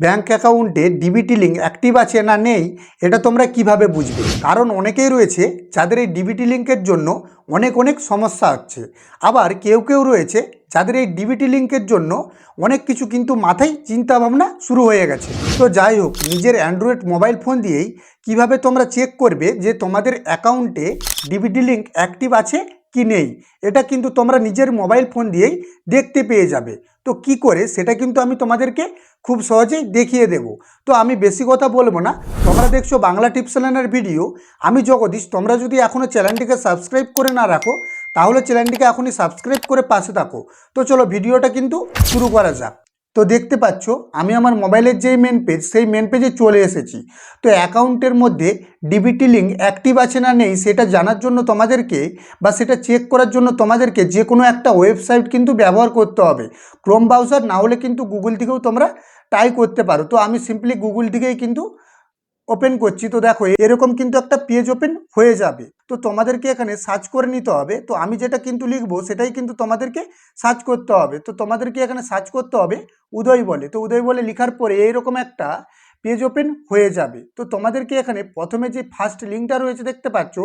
Bank অ্যাকাউন্টে DBT link active আছে না নেই এটা তোমরা কিভাবে বুঝবে? কারণ অনেকেই রয়েছে যাদের এই ডিবিটি লিঙ্কের জন্য অনেক সমস্যা হচ্ছে, আবার কেউ রয়েছে যাদের এই ডিবিটি লিঙ্কের জন্য অনেক কিছু কিন্তু মাথায় চিন্তা ভাবনা শুরু হয়ে গেছে। তো যাই হোক, নিজের অ্যান্ড্রয়েড মোবাইল ফোন দিয়েই কিভাবে তোমরা চেক করবে যে তোমাদের অ্যাকাউন্টে ডিবিটি লিঙ্ক অ্যাক্টিভ আছে কি নেই, এটা কিন্তু তোমরা নিজের মোবাইল ফোন দিয়েই দেখতে পেয়ে যাবে। তো কি করে সেটা কিন্তু আমি তোমাদেরকে খুব সহজেই দেখিয়ে দেব। তো আমি বেশি কথা বলবো না, তোমরা দেখছো বাংলা টিপস চ্যানেলের ভিডিও, আমি জগদীশ। তোমরা যদি এখনও চ্যানেলটিকে সাবস্ক্রাইব করে না রাখো তাহলে চ্যানেলটিকে এখনই সাবস্ক্রাইব করে পাশে থাকো। তো চলো ভিডিওটা কিন্তু শুরু করা যাক। তো দেখতে পাচ্ছ আমি আমার মোবাইলের যেই মেন পেজ সেই মেন পেজে চলে এসেছি। তো অ্যাকাউন্টের মধ্যে ডিবিটি লিঙ্ক অ্যাক্টিভ আছে না নেই সেটা জানার জন্য তোমাদেরকে বা সেটা চেক করার জন্য তোমাদেরকে যে কোনো একটা ওয়েবসাইট কিন্তু ব্যবহার করতে হবে। ক্রোম ব্রাউজার না হলে কিন্তু গুগল থেকেও তোমরা ট্রাই করতে পারো। তো আমি সিম্পলি গুগল থেকেই কিন্তু ওপেন করছি। তো দেখো এরকম কিন্তু একটা পেজ ওপেন হয়ে যাবে। তো তোমাদেরকে এখানে সার্চ করে নিতে হবে। তো আমি যেটা কিন্তু লিখবো সেটাই কিন্তু তোমাদেরকে সার্চ করতে হবে। তো তোমাদেরকে এখানে সার্চ করতে হবে উদয় বলে। তো উদয় বলে লেখার পরে এইরকম একটা পেজ ওপেন হয়ে যাবে। তো তোমাদেরকে এখানে প্রথমে যে ফার্স্ট লিঙ্কটা রয়েছে দেখতে পাচ্ছ,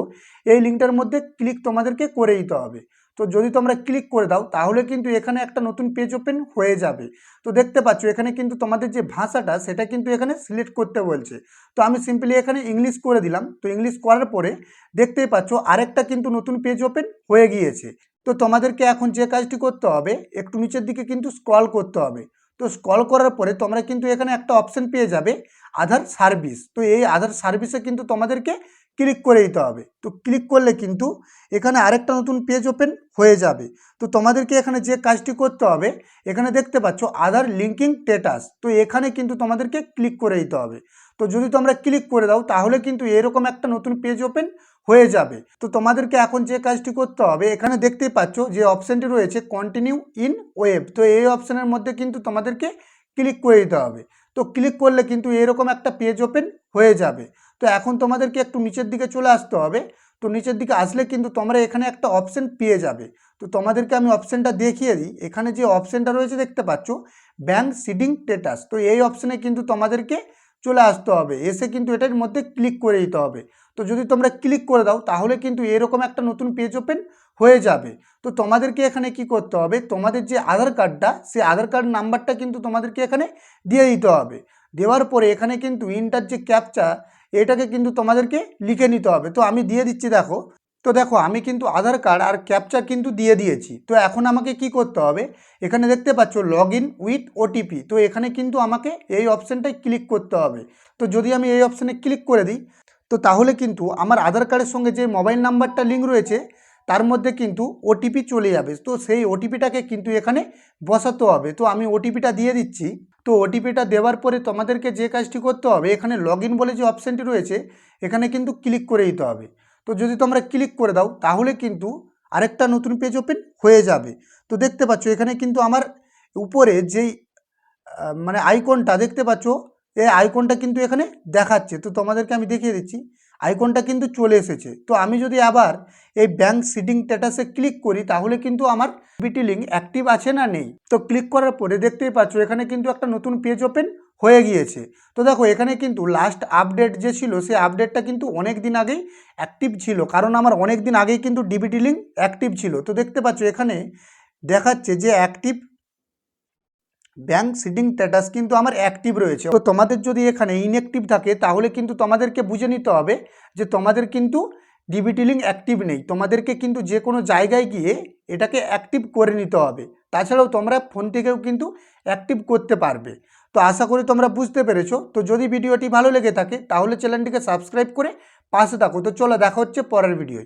এই লিঙ্কটার মধ্যে ক্লিক তোমাদেরকে করে দিতে হবে। তো যদি তোমরা ক্লিক করে দাও তাহলে কিন্তু এখানে একটা নতুন পেজ ওপেন হয়ে যাবে। তো দেখতে পাচ্ছ এখানে কিন্তু তোমাদের যে ভাষাটা সেটা কিন্তু এখানে সিলেক্ট করতে বলছে। তো আমি সিম্পলি এখানে ইংলিশ করে দিলাম। তো ইংলিশ করার পরে দেখতেই পাচ্ছ আরেকটা কিন্তু নতুন পেজ ওপেন হয়ে গিয়েছে। তো তোমাদেরকে এখন যে কাজটি করতে হবে, একটু নিচের দিকে কিন্তু স্ক্রল করতে হবে। তো স্ক্রল করার পরে তোমরা কিন্তু এখানে একটা অপশন পেয়ে যাবে আধার সার্ভিস। তো এই আধার সার্ভিসে কিন্তু তোমাদেরকে ক্লিক করে দিতে হবে। তো ক্লিক করলে কিন্তু এখানে আরেকটা নতুন পেজ ওপেন হয়ে যাবে। তো তোমাদেরকে এখানে যে কাজটি করতে হবে, এখানে দেখতে পাচ্ছ আধার লিঙ্কিং স্ট্যাটাস। তো এখানে কিন্তু তোমাদেরকে ক্লিক করে দিতে হবে। তো যদি তোমরা ক্লিক করে দাও তাহলে কিন্তু এরকম একটা নতুন পেজ ওপেন হয়ে যাবে। তো তোমাদেরকে এখন যে কাজটি করতে হবে, এখানে দেখতেই পাচ্ছ যে অপশানটি রয়েছে কন্টিনিউ ইন ওয়েব। তো এই অপশানের মধ্যে কিন্তু তোমাদেরকে ক্লিক করে দিতে হবে। তো ক্লিক করলে কিন্তু এরকম একটা পেজ ওপেন হয়ে যাবে। তো এখন তোমাদেরকে একটু নিচের দিকে চলে আসতে হবে। তো নিচের দিকে আসলে কিন্তু তোমরা এখানে একটা অপশান পেয়ে যাবে। তো তোমাদেরকে আমি অপশানটা দেখিয়ে দিই। এখানে যে অপশানটা রয়েছে দেখতে পাচ্ছ ব্যাঙ্ক সিডিং স্ট্যাটাস। তো এই অপশানে কিন্তু তোমাদেরকে চলে আসতে হবে, এসে কিন্তু এটার মধ্যে ক্লিক করে দিতে হবে। তো যদি তোমরা ক্লিক করে দাও তাহলে কিন্তু এরকম একটা নতুন পেজ ওপেন হয়ে যাবে। তো তোমাদেরকে এখানে কি করতে হবে, তোমাদের যে আধার কার্ডটা সেই আধার কার্ড নাম্বারটা কিন্তু তোমাদেরকে এখানে দিয়ে দিতে হবে। দেওয়ার পরে এখানে কিন্তু ইন্টার যে ক্যাপচা এটাকে কিন্তু তোমাদেরকে লিখে নিতে হবে। তো আমি দিয়ে দিচ্ছি দেখো। তো দেখো আমি কিন্তু আধার কার্ড আর ক্যাপচা কিন্তু দিয়ে দিয়েছি। তো এখন আমাকে কি করতে হবে, এখানে দেখতে পাচ্ছ লগ ইন উইথ ওটিপি। তো এখানে কিন্তু আমাকে এই অপশানটায় ক্লিক করতে হবে। তো যদি আমি এই অপশানে ক্লিক করে দিই তো তাহলে কিন্তু আমার আধার কার্ডের সঙ্গে যে মোবাইল নাম্বারটা লিঙ্ক রয়েছে তার মধ্যে কিন্তু ওটিপি চলে যাবে। তো সেই ওটিপিটাকে কিন্তু এখানে বসাতে হবে। তো আমি ওটিপিটা দিয়ে দিচ্ছি। তো ওটিপিটা দেওয়ার পরে তোমাদেরকে যে কাজটি করতে হবে, এখানে লগ ইন বলে যে অপশানটি রয়েছে এখানে কিন্তু ক্লিক করে দিতে হবে। তো যদি তোমরা ক্লিক করে দাও তাহলে কিন্তু আরেকটা নতুন পেজ ওপেন হয়ে যাবে। তো দেখতে পাচ্ছ এখানে কিন্তু আমার উপরে যেই মানে আইকনটা দেখতে পাচ্ছ, এই আইকনটা কিন্তু এখানে দেখাচ্ছে। তো তোমাদেরকে আমি দেখিয়ে দিচ্ছি, আইকনটা কিন্তু চলে এসেছে। তো আমি যদি আবার এই ব্যাঙ্ক সিডিং স্ট্যাটাসে ক্লিক করি তাহলে কিন্তু আমার ডিবিটি লিঙ্ক অ্যাক্টিভ আছে না নেই। তো ক্লিক করার পরে দেখতেই পাচ্ছ এখানে কিন্তু একটা নতুন পেজ ওপেন হয়ে গিয়েছে। তো দেখো এখানে কিন্তু লাস্ট আপডেট যে ছিল সেই আপডেটটা কিন্তু অনেক দিন আগেই অ্যাক্টিভ ছিল, কারণ আমার অনেক দিন আগেই কিন্তু ডিবিটি লিঙ্ক অ্যাক্টিভ ছিল। তো দেখতে পাচ্ছ এখানে দেখাচ্ছে যে অ্যাক্টিভ ব্যাঙ্ক সিডিং স্ট্যাটাস কিন্তু আমার অ্যাক্টিভ রয়েছে। তো তোমাদের যদি এখানে ইনঅ্যাক্টিভ থাকে তাহলে কিন্তু তোমাদেরকে বুঝে নিতে হবে যে তোমাদের কিন্তু ডিবিটি লিঙ্ক অ্যাক্টিভ নেই। তোমাদেরকে কিন্তু যে কোনো জায়গায় গিয়ে এটাকে অ্যাক্টিভ করে নিতে হবে। তাছাড়াও তোমরা ফোন থেকেও কিন্তু অ্যাক্টিভ করতে পারবে। তো আশা করি তোমরা বুঝতে পেরেছো। তো যদি ভিডিওটি ভালো লেগে থাকে তাহলে চ্যানেলটিকে সাবস্ক্রাইব করে পাশে থাকো। তো চলো দেখা হচ্ছে পরের ভিডিওয়।